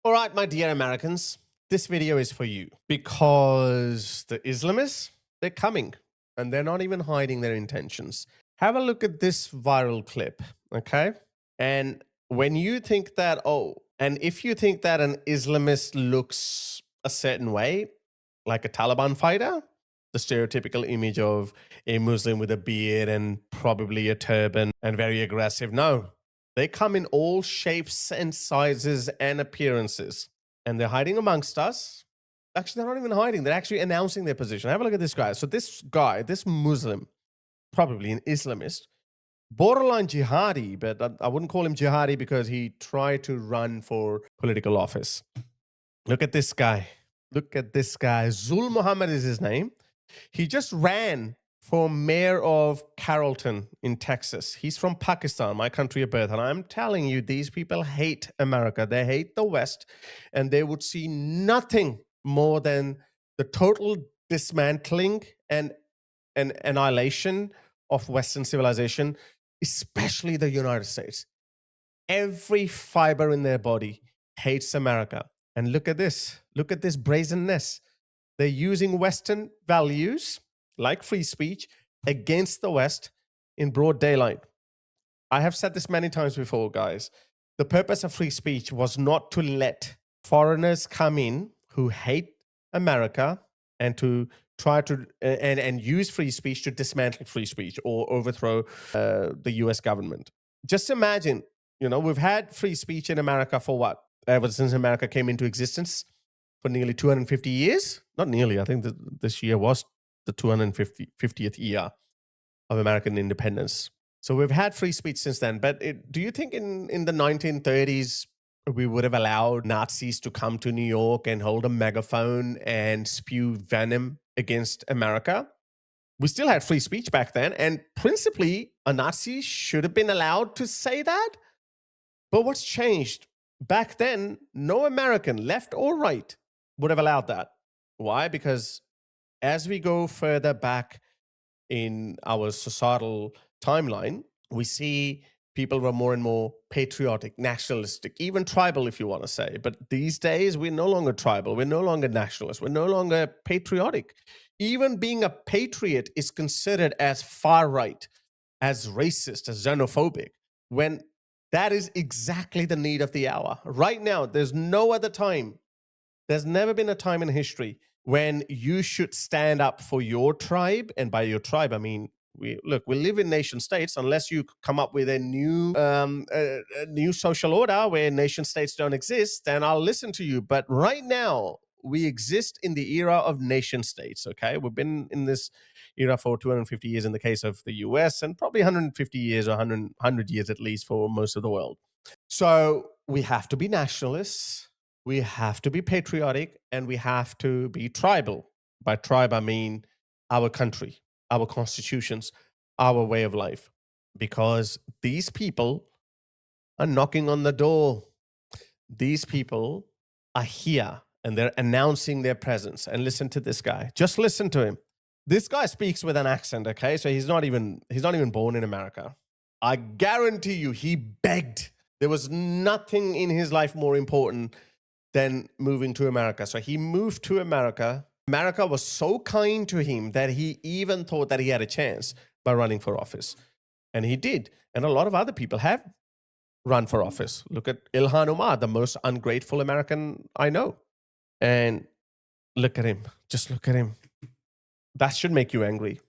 All right, my dear Americans, this video is for you because the Islamists, they're coming and they're not even hiding their intentions. Have a look at this viral clip, okay? And when you think that, and if you think that an Islamist looks a certain way, like a Taliban fighter, the stereotypical image of a Muslim with a beard and probably a turban and very aggressive. No, they come in all shapes and sizes and appearances. And they're hiding amongst us. Actually, they're not even hiding. They're actually announcing their position. Have a look at this guy. So this guy, this Muslim, probably an Islamist, borderline jihadi, but I wouldn't call him jihadi because he tried to run for political office. Look at this guy. Look at this guy. Zul Muhammad is his name. He just ran for mayor of Carrollton in Texas. He's from Pakistan, my country of birth. And I'm telling you, these people hate America. They hate the West. And they would see nothing more than the total dismantling and annihilation of Western civilization, especially the United States. Every fiber in their body hates America. And look at this. Look at this brazenness. They're using Western values like free speech against the West in broad daylight. I have said this many times before, guys. The purpose of free speech was not to let foreigners come in who hate America and to try to and use free speech to dismantle free speech or overthrow the US government. Just imagine, we've had free speech in America for what? Ever since America came into existence, for nearly 250 years. Not nearly, I think this year was the 250th year of American independence. So we've had free speech since then. But do you think in the 1930s, we would have allowed Nazis to come to New York and hold a megaphone and spew venom against America? We still had free speech back then. And principally, a Nazi should have been allowed to say that. But what's changed? Back then, no American, left or right, would have allowed that. Why? Because as we go further back in our societal timeline, we see people were more and more patriotic, nationalistic, even tribal, if you want to say. But these days, we're no longer tribal. We're no longer nationalist. We're no longer patriotic. Even being a patriot is considered as far right, as racist, as xenophobic, when that is exactly the need of the hour. Right now, there's no other time. There's never been a time in history when you should stand up for your tribe. And by your tribe, I mean, we live in nation states. Unless you come up with a new social order where nation states don't exist, then I'll listen to you. But right now, we exist in the era of nation states, okay? We've been in this era for 250 years in the case of the US, and probably 150 years or 100 years at least for most of the world. So we have to be nationalists, we have to be patriotic, and we have to be tribal. By tribe, I mean our country, our constitutions, our way of life. Because these people are knocking on the door. These people are here. And they're announcing their presence. And listen to this guy. Just listen to him. This guy speaks with an accent, okay? So he's not even born in America. I guarantee you, he begged. There was nothing in his life more important than moving to America. So he moved to America. America was so kind to him that he even thought that he had a chance by running for office. And he did. And a lot of other people have run for office. Look at Ilhan Omar, the most ungrateful American I know. And look at him. Just look at him. That should make you angry.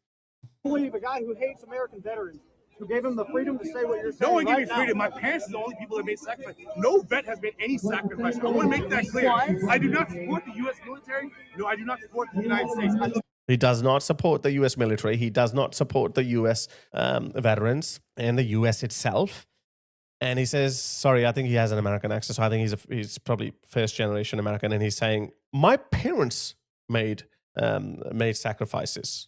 Believe a guy who hates American veterans, who gave him the freedom to say what you're saying. No one gave me freedom. My parents are the only people that made sacrifice. No vet has made any sacrifice. I want to make that clear. I do not support the U.S. military. No, I do not support the United States. He does not support the U.S. military. He does not support the U.S. Veterans and the U.S. itself. And he says, sorry, I think he has an American accent. So I think he's probably first generation American. And he's saying, my parents made sacrifices.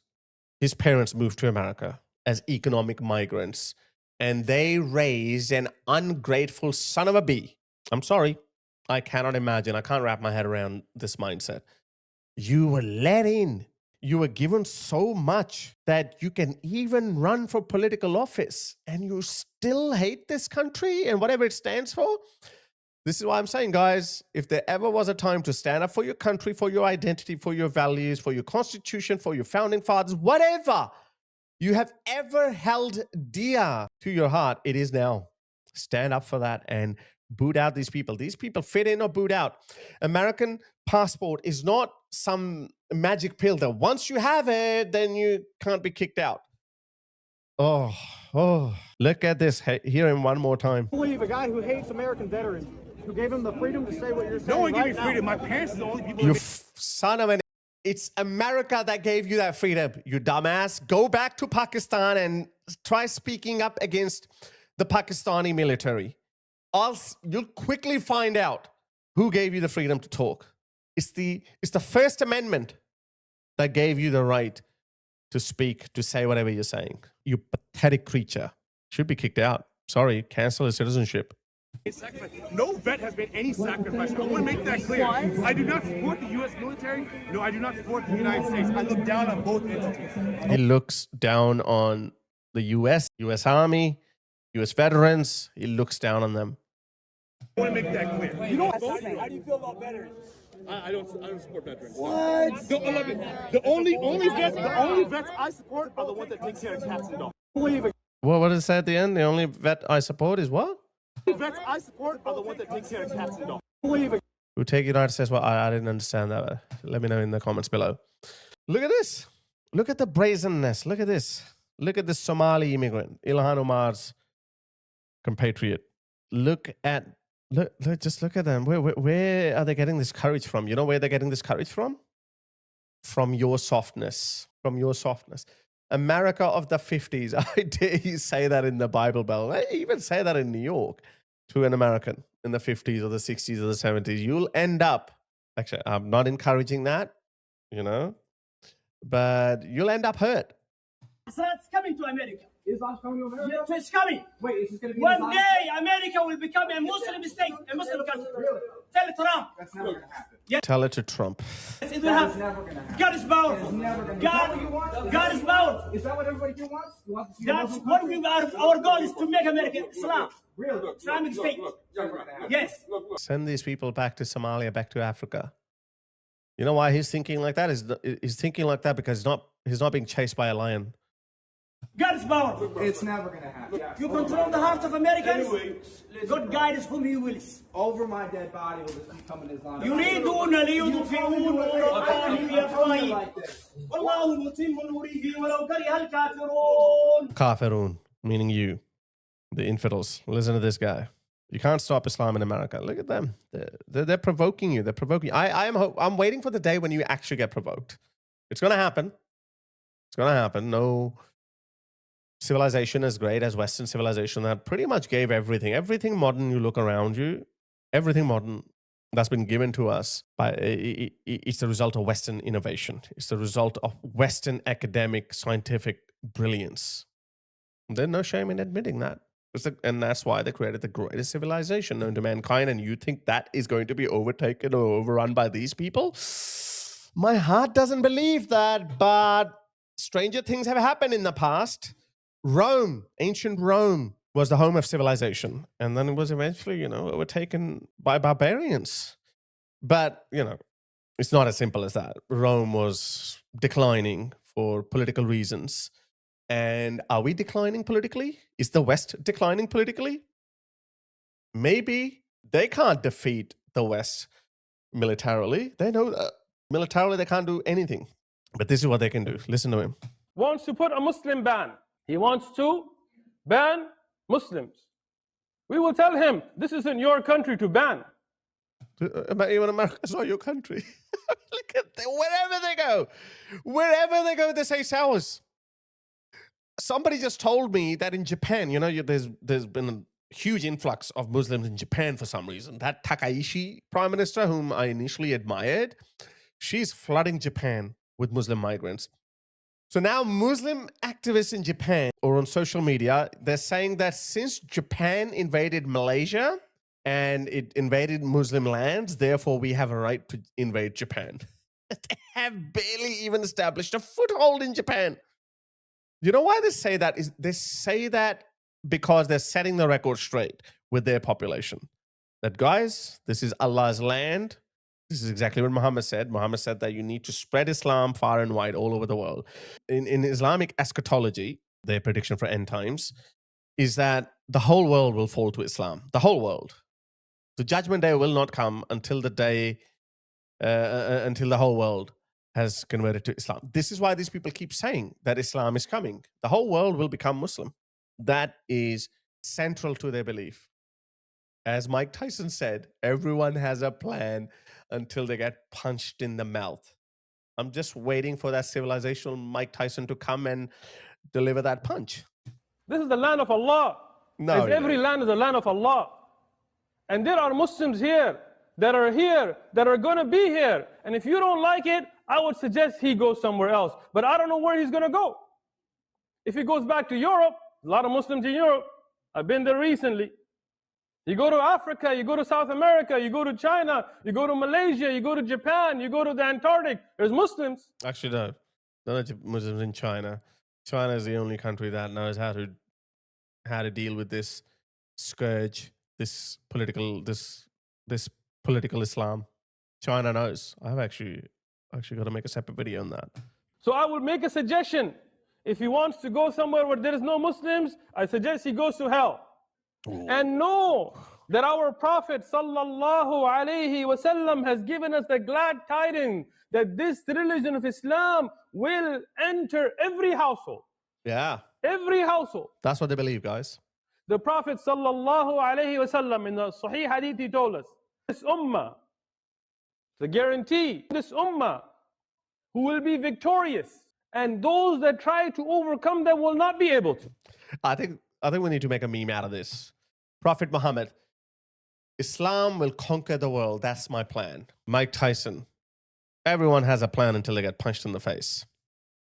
His parents moved to America as economic migrants. And they raised an ungrateful son of a bee. I'm sorry. I cannot imagine. I can't wrap my head around this mindset. You were let in. You were given so much that you can even run for political office, and you still hate this country and whatever it stands for. This is why I'm saying, guys, if there ever was a time to stand up for your country, for your identity, for your values, for your constitution, for your founding fathers, whatever you have ever held dear to your heart, it is now. Stand up for that and boot out these people. These people fit in or boot out. American passport is not some magic pill that once you have it, then you can't be kicked out. Oh, look at this. Hear him one more time. I believe a guy who hates American veterans, who gave him the freedom to say what you're saying. No one gave right me freedom. now. My parents are the only people. You son of an... It's America that gave you that freedom, you dumbass. Go back to Pakistan and try speaking up against the Pakistani military. Else, you'll quickly find out who gave you the freedom to talk. It's the First Amendment that gave you the right to speak, to say whatever you're saying. You pathetic creature. Should be kicked out. Sorry, cancel his citizenship. No vet has made any sacrifice. I want to make that clear. I do not support the U.S. military. No, I do not support the United States. I look down on both entities. He looks down on the U.S. Army, U.S. veterans. He looks down on them. I want to make that clear. You know, how do you feel about veterans? I don't support veterans. What? The only vets I support are the ones that take care of cats and dogs. What did it say at the end? The only vet I support is what? The vets I support are the ones that take care of cats and dogs. Who take United States? Well, I didn't understand that. Let me know in the comments below. Look at this. Look at the brazenness. Look at this. Look at this Somali immigrant, Ilhan Omar's compatriot. Just look at them. Where are they getting this courage from? You know where they're getting this courage from? From your softness. From your softness. America of the 50s. I dare you say that in the Bible Belt. I even say that in New York to an American in the 50s or the 60s or the 70s. You'll end up, actually, I'm not encouraging that, you know, but you'll end up hurt. Assad's coming to America. Islam's coming to America? Yes, it's coming. Wait, is this going to be One day, America will become a Muslim state, a Muslim country. Tell Trump. That's never going to happen. Yes, Tell it to Trump. it will happen. never going to happen. God is powerful. Never going to God is powerful. Is that what everybody here wants? You want to see a That's Muslim one country? thing. Our goal is to make America Islam. Really? Islamic state. Never going to happen. Yes. Send these people back to Somalia, back to Africa. You know why he's thinking like that? He's thinking like that because he's not being chased by a lion. God is powerful. It's never going to happen. You control the heart of Americans. God guides whom He wills. Over my dead body will this become an Islamic يريدون ليطفئوا نور الله بأفواههم like this. والله متم نوره ولو كره الكافرون. Kafirun, meaning you, the infidels. Listen to this guy. You can't stop Islam in America. Look at them. They're provoking you. They're provoking you. I'm waiting for the day when you actually get provoked. It's going to happen. It's going to happen. No civilization as great as Western civilization that pretty much gave everything modern. You look around you, everything modern that's been given to us it's the result of Western innovation. It's the result of Western academic scientific brilliance. There's no shame in admitting that. And that's why they created the greatest civilization known to mankind. And you think that is going to be overtaken or overrun by these people? My heart doesn't believe that, but stranger things have happened in the past. Rome, ancient Rome, was the home of civilization. And then it was eventually, overtaken by barbarians. But, it's not as simple as that. Rome was declining for political reasons. And are we declining politically? Is the West declining politically? Maybe they can't defeat the West militarily. They know that militarily they can't do anything. But this is what they can do. Listen to him. Wants to put a Muslim ban. He wants to ban Muslims. We will tell him, this isn't your country to ban. Even America's not your country. Look at wherever they go, they say it's ours. Somebody just told me that in Japan, there's been a huge influx of Muslims in Japan for some reason. That Takaishi prime minister, whom I initially admired, she's flooding Japan with Muslim migrants. So now Muslim activists in Japan or on social media, they're saying that since Japan invaded Malaysia and it invaded Muslim lands, therefore we have a right to invade Japan. They have barely even established a foothold in Japan. You know why they say that? They say that because they're setting the record straight with their population. that, guys, this is Allah's land. This is exactly what Muhammad said. Muhammad said that you need to spread Islam far and wide all over the world. In Islamic eschatology, their prediction for end times is that the whole world will fall to Islam. The whole world. The judgment day will not come until the day, until the whole world has converted to Islam. This is why these people keep saying that Islam is coming. The whole world will become Muslim. That is central to their belief. As Mike Tyson said, everyone has a plan until they get punched in the mouth. I'm just waiting for that civilizational Mike Tyson to come and deliver that punch. This is the land of Allah. No, As every land is the land of Allah. And there are Muslims here that are going to be here. And if you don't like it, I would suggest he goes somewhere else. But I don't know where he's going to go. If he goes back to Europe, a lot of Muslims in Europe. I've been there recently. You go to Africa, you go to South America, you go to China, you go to Malaysia, you go to Japan, you go to the Antarctic. There's Muslims. Actually, no. There are Muslims in China. China is the only country that knows how to deal with this scourge, this political Islam. China knows. I've actually got to make a separate video on that. So I would make a suggestion. If he wants to go somewhere where there is no Muslims, I suggest he goes to hell. Ooh. And know that our Prophet sallallahu alaihi wasallam has given us the glad tidings that this religion of Islam will enter every household. Yeah. Every household. That's what they believe, guys. The Prophet sallallahu alaihi wasallam in the Sahih Hadith, he told us, this ummah, the guarantee, this ummah who will be victorious, and those that try to overcome them will not be able to. I think we need to make a meme out of this. Prophet Muhammad, Islam will conquer the world. That's my plan. Mike Tyson. Everyone has a plan until they get punched in the face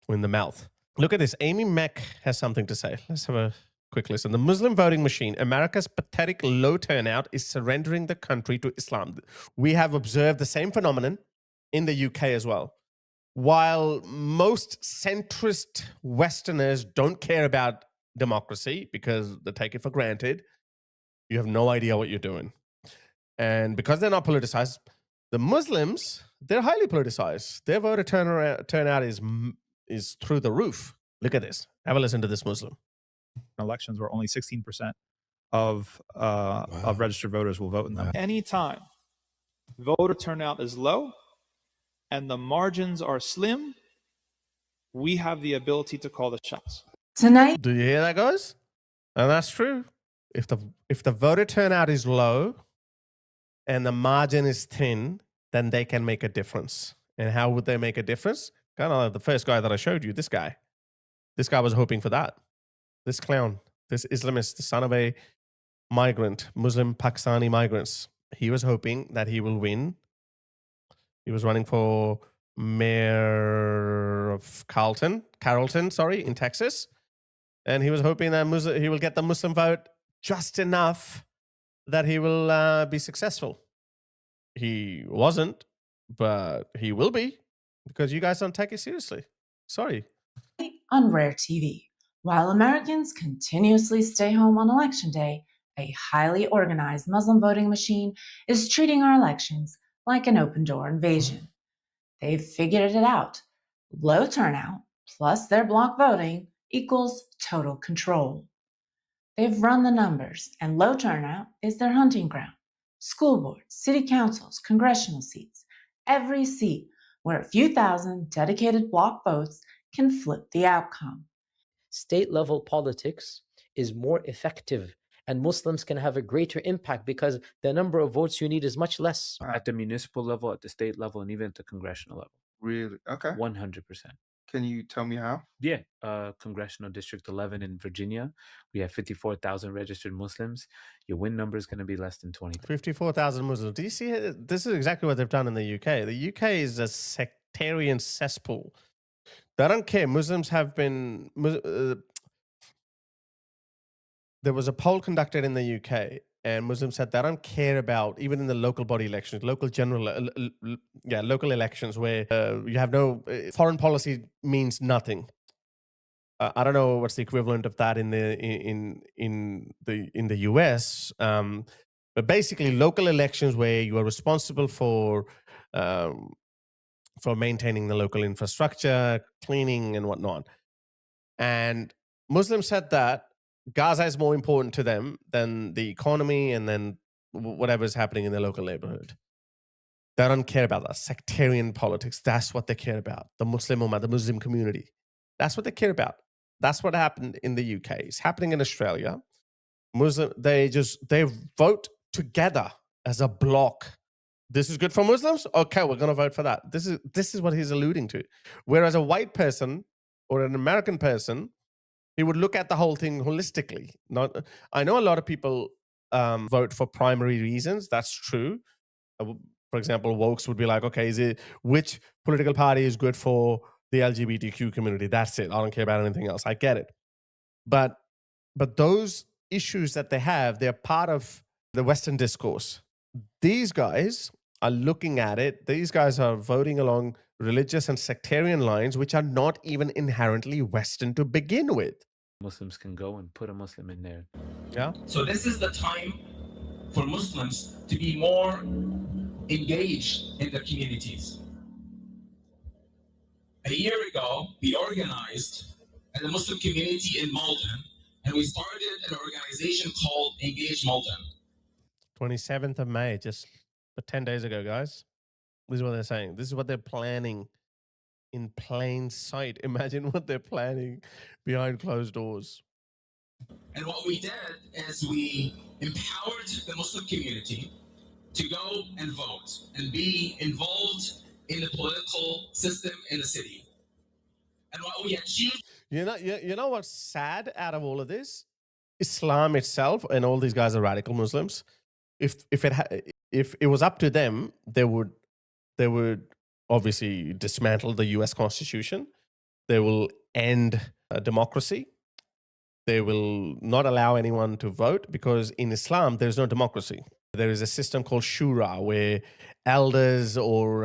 or in the mouth. Look at this. Amy Mack has something to say. Let's have a quick listen. The Muslim voting machine, America's pathetic low turnout, is surrendering the country to Islam. We have observed the same phenomenon in the UK as well. While most centrist Westerners don't care about democracy because they take it for granted, you have no idea what you're doing. And because they're not politicized, the Muslims, they're highly politicized. Their voter turnout is through the roof. Look at this. Have a listen to this Muslim. Elections where only 16% of registered voters will vote in them. Anytime voter turnout is low and the margins are slim, we have the ability to call the shots. Tonight. Do you hear that, guys? And that's true. If the voter turnout is low and the margin is thin, then they can make a difference. And how would they make a difference? Kind of like the first guy that I showed you, this guy. This guy was hoping for that. This clown, this Islamist, the son of a migrant, Muslim Pakistani migrants. He was hoping that he will win. He was running for mayor of Carrollton, in Texas. And he was hoping that he will get the Muslim vote just enough that he will be successful. He wasn't, but he will be because you guys don't take it seriously. Sorry. On Rare TV, while Americans continuously stay home on Election Day, a highly organized Muslim voting machine is treating our elections like an open-door invasion. They've figured it out. Low turnout plus their block voting equals total control. They've run the numbers, and low turnout is their hunting ground. School boards, city councils, congressional seats, every seat where a few thousand dedicated block votes can flip the outcome. State-level politics is more effective, and Muslims can have a greater impact because the number of votes you need is much less. At the municipal level, at the state level, and even at the congressional level. Really? Okay. 100%. Can you tell me how? Yeah. Congressional District 11 in Virginia, we have 54,000 registered Muslims. Your win number is going to be less than 20. 54,000 Muslims. Do you see it? This is exactly what they've done in the UK. The UK is a sectarian cesspool. They don't care. Muslims have been... there was a poll conducted in the UK, and Muslims said they don't care about, even in the local body elections, local elections where you have no... foreign policy means nothing. I don't know what's the equivalent of that in the US. But basically, local elections where you are responsible for maintaining the local infrastructure, cleaning, and whatnot. And Muslims said that Gaza is more important to them than the economy and then whatever is happening in their local neighborhood. They don't care about that. Sectarian politics. That's what they care about. The Muslim Ummah, the Muslim community. That's what they care about. That's what happened in the UK. It's happening in Australia. They vote together as a block. This is good for Muslims? Okay, we're going to vote for that. This is what he's alluding to. Whereas a white person or an American person, he would look at the whole thing holistically. I know a lot of people vote for primary reasons. That's true. For example, wokes would be like, okay, which political party is good for the LGBTQ community? That's it. I don't care about anything else. I get it. But those issues that they have, they're part of the Western discourse. These guys are looking at it. These guys are voting along religious and sectarian lines, which are not even inherently Western to begin with. Muslims can go and put a Muslim in there. Yeah. So this is the time for Muslims to be more engaged in their communities. A year ago, we organized at the Muslim community in Malden, and we started an organization called Engage Malden. 27th of May, just 10 days ago, guys. This is what they're saying. This is what they're planning in plain sight. Imagine what they're planning behind closed doors. And what we did is we empowered the Muslim community to go and vote and be involved in the political system in the city. And what we achieved... You know what's sad out of all of this? Islam itself, and all these guys are radical Muslims. If it was up to them, they would obviously dismantle the US Constitution. They will end democracy. They will not allow anyone to vote, because in Islam, there's no democracy. There is a system called shura, where elders or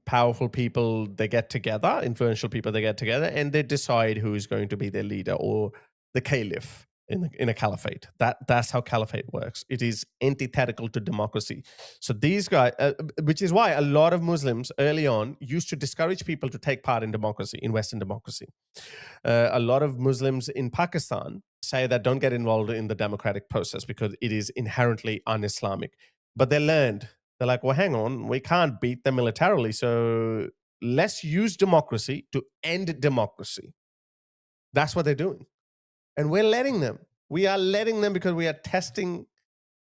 powerful people, they get together, influential people, they get together, and they decide who is going to be their leader, or the caliph in a caliphate. That's how caliphate works. It is antithetical to democracy. So these guys, which is why a lot of Muslims early on used to discourage people to take part in democracy, in Western democracy. A lot of Muslims in Pakistan say that don't get involved in the democratic process because it is inherently un-Islamic. But they learned, they're like, well, hang on, we can't beat them militarily, so let's use democracy to end democracy. That's what they're doing. And we're letting them. We are letting them because we are testing,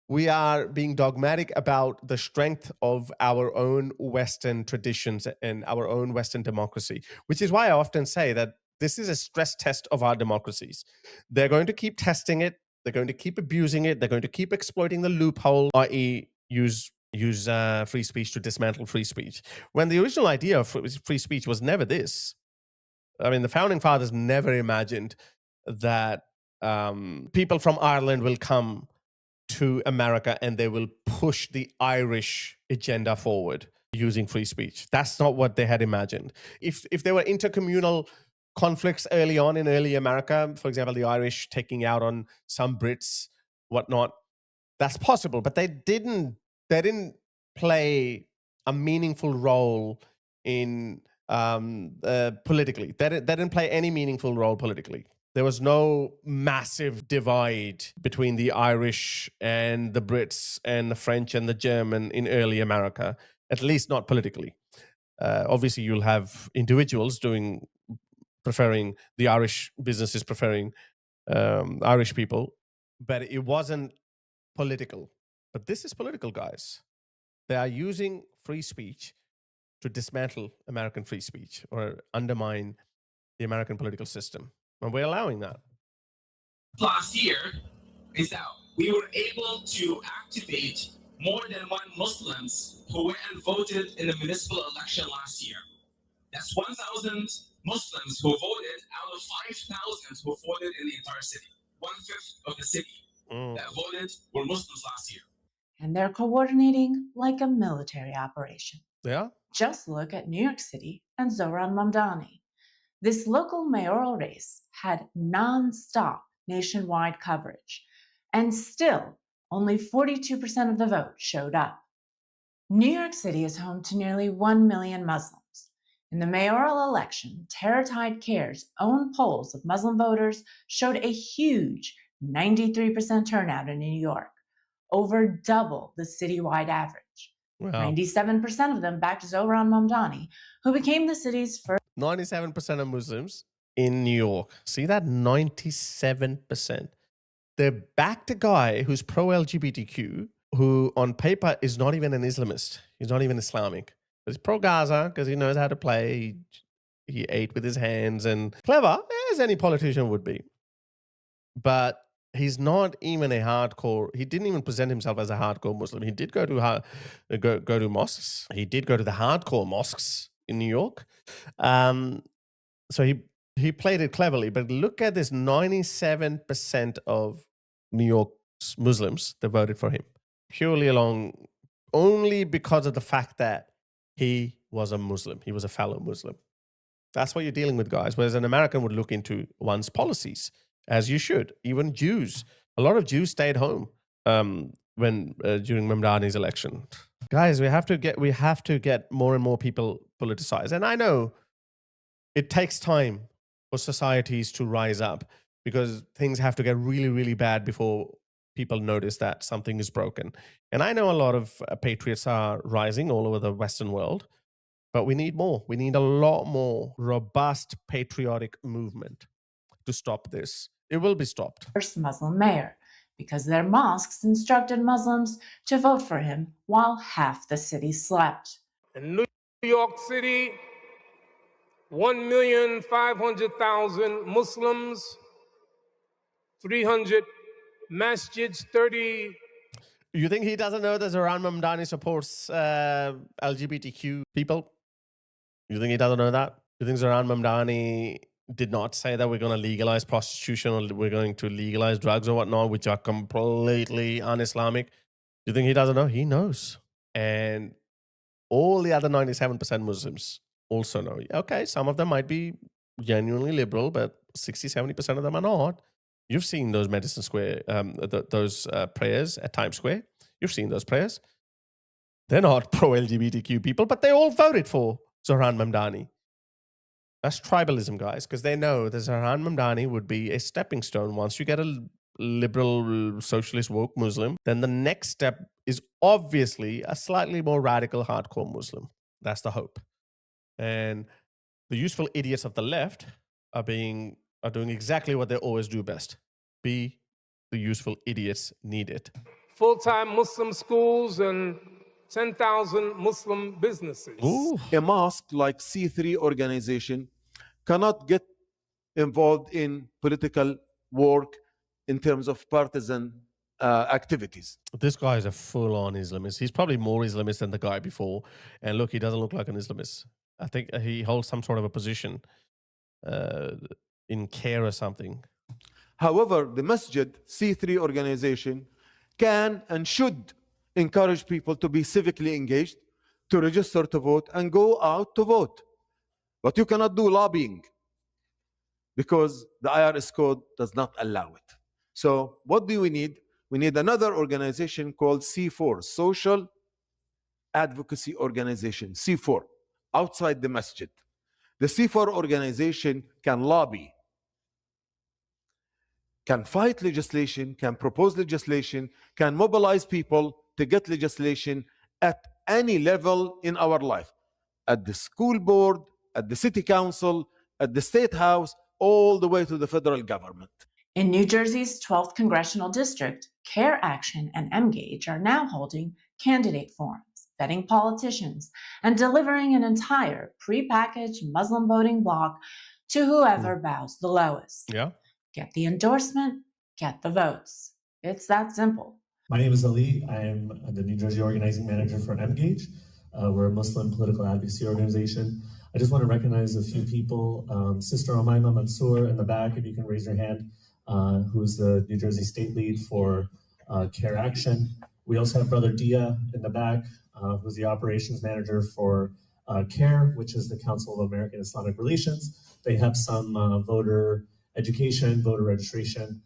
we are being dogmatic about the strength of our own Western traditions and our own Western democracy, which is why I often say that this is a stress test of our democracies. They're going to keep testing it. They're going to keep abusing it. They're going to keep exploiting the loophole, i.e. use free speech to dismantle free speech. When the original idea of free speech was never this. I mean, the founding fathers never imagined that people from Ireland will come to America and they will push the Irish agenda forward using free speech. That's not what they had imagined. If there were intercommunal conflicts early on in early America, for example, the Irish taking out on some Brits, whatnot, that's possible. But they didn't play a meaningful role in politically. They didn't play any meaningful role politically. There was no massive divide between the Irish and the Brits and the French and the German in early America, at least not politically. Obviously, you'll have individuals preferring the Irish businesses, preferring Irish people, but it wasn't political. But this is political, guys. They are using free speech to dismantle American free speech or undermine the American political system. And we're allowing that. Last year is that we were able to activate more than 1 Muslims who went and voted in the municipal election last year. That's 1,000 Muslims who voted out of 5,000 who voted in the entire city. 1/5 of the city that voted were Muslims last year. And they're coordinating like a military operation. Yeah. Just look at New York City and Zohran Mamdani. This local mayoral race had non-stop nationwide coverage. And still, only 42% of the vote showed up. New York City is home to nearly 1 million Muslims. In the mayoral election, Terra-Tide Care's own polls of Muslim voters showed a huge 93% turnout in New York, over double the citywide average. Wow. 97% of them backed Zohran Mamdani, who became the city's first 97% of Muslims in New York. See that? 97%. They backed a guy who's pro-LGBTQ, who on paper is not even an Islamist. He's not even Islamic. But he's pro-Gaza because he knows how to play. He ate with his hands and clever, as any politician would be. But he's not even a hardcore. He didn't even present himself as a hardcore Muslim. He did go to mosques. He did go to the hardcore mosques in New York. So he played it cleverly. But look at this: 97% of New York's Muslims that voted for him purely only because of the fact that he was a Muslim. He was a fellow Muslim. That's what you're dealing with, guys. Whereas an American would look into one's policies, as you should. Even Jews. A lot of Jews stayed home during Mamdani's election. Guys, we have to get more and more people politicized. And I know it takes time for societies to rise up because things have to get really, really bad before people notice that something is broken. And I know a lot of patriots are rising all over the Western world, but we need more. We need a lot more robust patriotic movement to stop this. It will be stopped. First Muslim mayor, because their mosques instructed Muslims to vote for him while half the city slept. In New York City, 1,500,000 Muslims, 300 masjids, 30. You think he doesn't know that Zohran Mamdani supports LGBTQ people? You think he doesn't know that? You think Zohran Mamdani did not say that we're going to legalize prostitution or we're going to legalize drugs or whatnot, which are completely un-Islamic? Do you think he doesn't know? He knows. And all the other 97% Muslims also know. Okay, some of them might be genuinely liberal, but 60, 70% of them are not. You've seen those Madison Square, those prayers at Times Square. You've seen those prayers. They're not pro-LGBTQ people, but they all voted for Zohran Mamdani. That's tribalism, guys, because they know that Zohran Mamdani would be a stepping stone. Once you get a liberal, socialist, woke Muslim, then the next step is obviously a slightly more radical, hardcore Muslim. That's the hope. And the useful idiots of the left are doing exactly what they always do best. Be the useful idiots needed. Full-time Muslim schools and 10,000 Muslim businesses. Ooh. A mosque like C3 organization cannot get involved in political work in terms of partisan activities. This guy is a full-on Islamist. He's probably more Islamist than the guy before. And look, he doesn't look like an Islamist. I think he holds some sort of a position in care or something. However, the Masjid C3 organization can and should encourage people to be civically engaged, to register to vote, and go out to vote. But you cannot do lobbying because the IRS code does not allow it. So what do we need? We need another organization called C4, Social Advocacy Organization, C4, outside the masjid. The C4 organization can lobby, can fight legislation, can propose legislation, can mobilize people to get legislation at any level in our life, at the school board, at the city council, at the state house, all the way to the federal government. In New Jersey's 12th congressional district, CARE Action and Engage are now holding candidate forums, vetting politicians, and delivering an entire prepackaged Muslim voting block to whoever bows the lowest. Yeah. Get the endorsement, get the votes. It's that simple. My name is Ali. I am the New Jersey organizing manager for Engage. We're a Muslim political advocacy organization. I just want to recognize a few people. Sister Omaima Mansour in the back, if you can raise your hand, who's the New Jersey state lead for CARE Action. We also have Brother Dia in the back, who's the operations manager for CARE, which is the Council of American Islamic Relations. They have some voter education, voter registration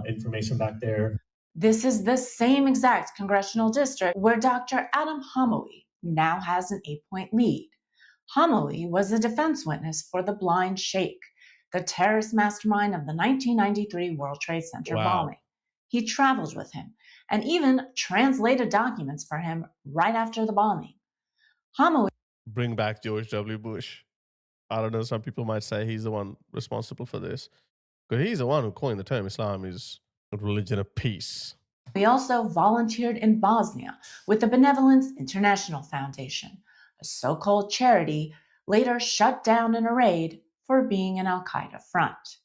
information back there. This is the same exact congressional district where Dr. Adam Hamawi now has an 8-point lead. Hamawi was a defense witness for the Blind Sheikh, the terrorist mastermind of the 1993 World Trade Center bombing. He traveled with him and even translated documents for him right after the bombing. Hamawi Bring back George W. Bush. I don't know, some people might say he's the one responsible for this. Because he's the one who coined the term Islam is a religion of peace. He also volunteered in Bosnia with the Benevolence International Foundation, a so-called charity later shut down in a raid for being an al-Qaeda front.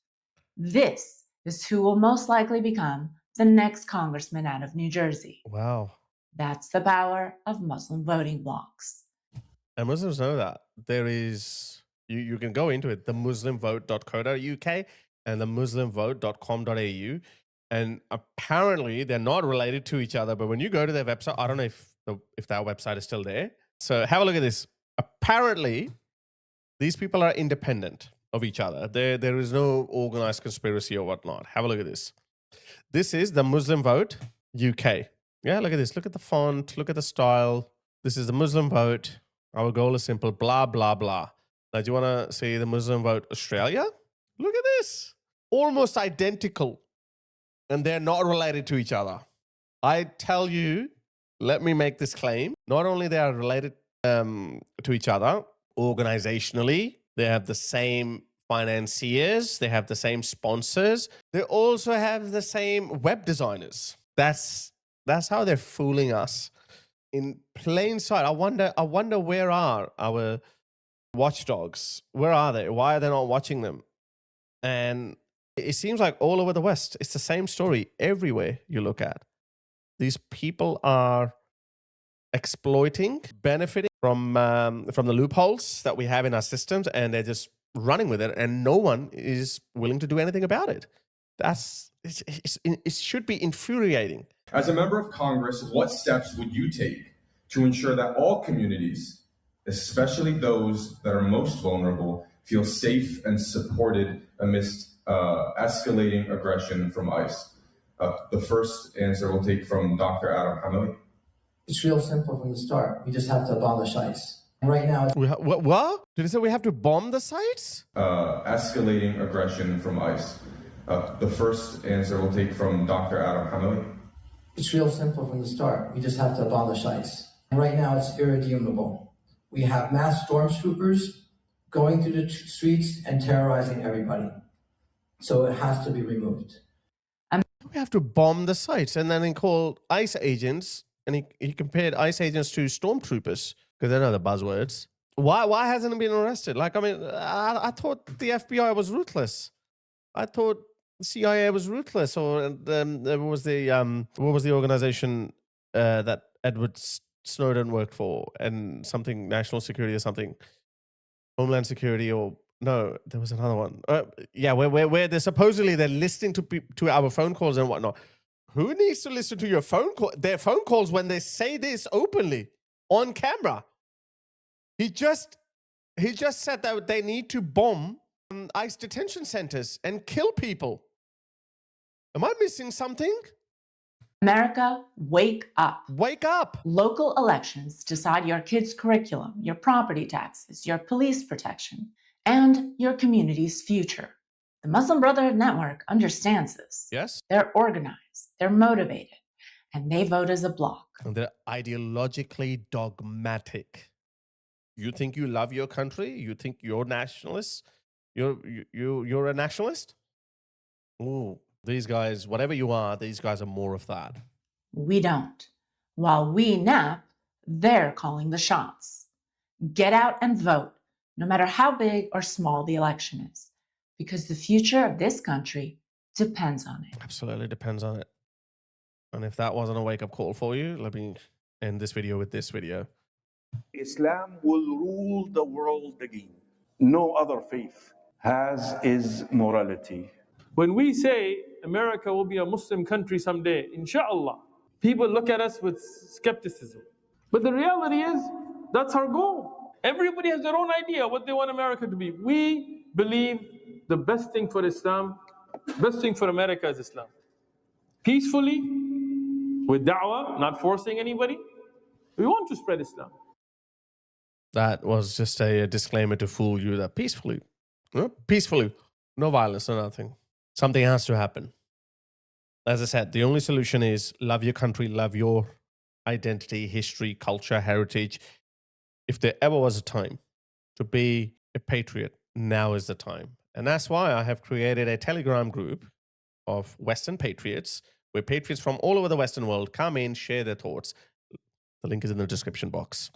This is who will most likely become the next congressman out of New Jersey. Wow. That's the power of Muslim voting blocs. And Muslims know that. There is, you can go into it, the muslimvote.co.uk and the muslimvote.com.au. And apparently they're not related to each other. But when you go to their website, I don't know if that website is still there. So have a look at this. Apparently, these people are independent of each other. There is no organized conspiracy or whatnot. Have a look at this. This is the Muslim Vote UK. Yeah, look at this. Look at the font. Look at the style. This is the Muslim Vote. Our goal is simple. Blah, blah, blah. Now, do you want to see the Muslim Vote Australia? Look at this. Almost identical. And they're not related to each other. I tell you, let me make this claim. Not only they are related to each other organizationally, they have the same financiers, they have the same sponsors, they also have the same web designers. That's how they're fooling us in plain sight. I wonder where are our watchdogs? Where are they? Why are they not watching them? And it seems like all over the West, it's the same story everywhere you look at. These people are exploiting, benefiting from the loopholes that we have in our systems, and they're just running with it, and no one is willing to do anything about it. It should be infuriating. As a member of Congress, what steps would you take to ensure that all communities, especially those that are most vulnerable, feel safe and supported amidst escalating aggression from ICE? The first answer we'll take from Dr. Adam Hamawi. It's real simple from the start. We just have to abolish ICE. And right now, what? Did he say we have to bomb the sites? Escalating aggression from ICE. The first answer we'll take from Dr. Adam Hamawi. It's real simple from the start. We just have to abolish ICE. And right now, it's irredeemable. We have mass stormtroopers going through the streets and terrorizing everybody. So it has to be removed. We have to bomb the sites, and then he called ICE agents, and he compared ICE agents to stormtroopers because they know the buzzwords. Why hasn't he been arrested? Like, I mean, I thought the FBI was ruthless. I thought the CIA was ruthless, or what was the organization that Edward Snowden worked for, and something national security or something, Homeland Security, or no, there was another one. Yeah, where they're supposedly they're listening to our phone calls and whatnot. Who needs to listen to their phone calls when they say this openly on camera? He just said that they need to bomb ICE detention centers and kill people. Am I missing something? America, wake up. Wake up. Local elections decide your kids' curriculum, your property taxes, your police protection, and your community's future. The Muslim Brotherhood Network understands this. Yes. They're organized, they're motivated, and they vote as a bloc. And they're ideologically dogmatic. You think you love your country? You think you're nationalist? You're a nationalist? Ooh, these guys, whatever you are, these guys are more of that. We don't. While we nap, they're calling the shots. Get out and vote, no matter how big or small the election is, because the future of this country depends on it. Absolutely depends on it. And if that wasn't a wake-up call for you, let me end this video with this video. Islam will rule the world again. No other faith has its morality. When we say America will be a Muslim country someday, inshallah, people look at us with skepticism. But the reality is, that's our goal. Everybody has their own idea what they want America to be. We believe the best thing for Islam, best thing for America is Islam. Peacefully, with da'wah, not forcing anybody. We want to spread Islam. That was just a disclaimer to fool you that peacefully, no violence, no nothing. Something has to happen. As I said, the only solution is love your country, love your identity, history, culture, heritage. If there ever was a time to be a patriot, now is the time. And that's why I have created a Telegram group of Western patriots, where patriots from all over the Western world come in, share their thoughts. The link is in the description box.